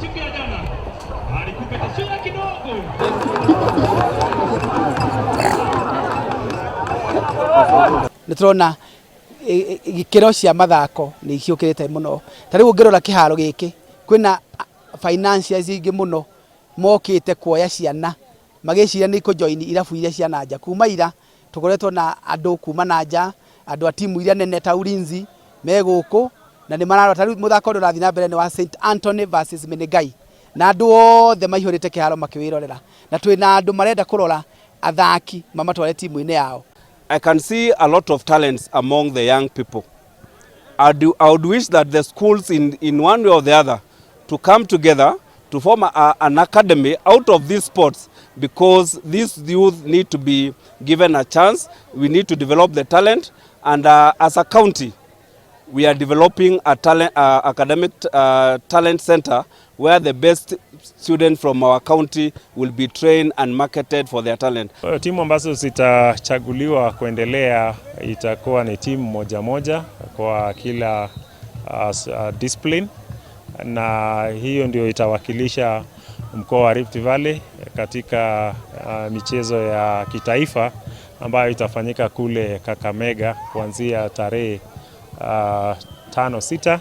Siku ya jana alikupeteshia kidogo. Nĩtũrona gĩkĩro cia mathako nĩ ciũkĩrĩte mũno. Ta rĩu ũngĩrora kĩharo gĩkĩ kwĩna financials ingĩ mũno mokĩte kuoya ciana magĩciria nĩ kũjoin irabu iria cia nanja. Kuma ira tũkoretwo na andũ kuma nanja, andũ a timu iria nene ta Ulinzi me gũkũ na nĩ mararora. Ta rĩu mũthako ũrĩa ũrathiĩ na mbere nĩ wa St Anthony versus Menengai, na andũ othe maihũrĩte kĩharo makĩwĩrorera, na twĩna andũ marenda kũrora athaki mamatware timu-inĩ yao. I can see a lot of talents among the young people. I would wish that the schools in one way or the other to come together to form an academy out of these sports, because these youth need to be given a chance. We need to develop the talent, and as a county we are developing a academic talent center where the best students from our county will be trained and marketed for their talent. Timu ambazo zitachaguliwa kuendelea itakuwa ni timu moja moja kwa kila discipline, na hiyo ndio itawakilisha mkoa wa Rift Valley katika michezo ya kitaifa ambayo itafanyika kule Kakamega kuanzia tarehe 5-6.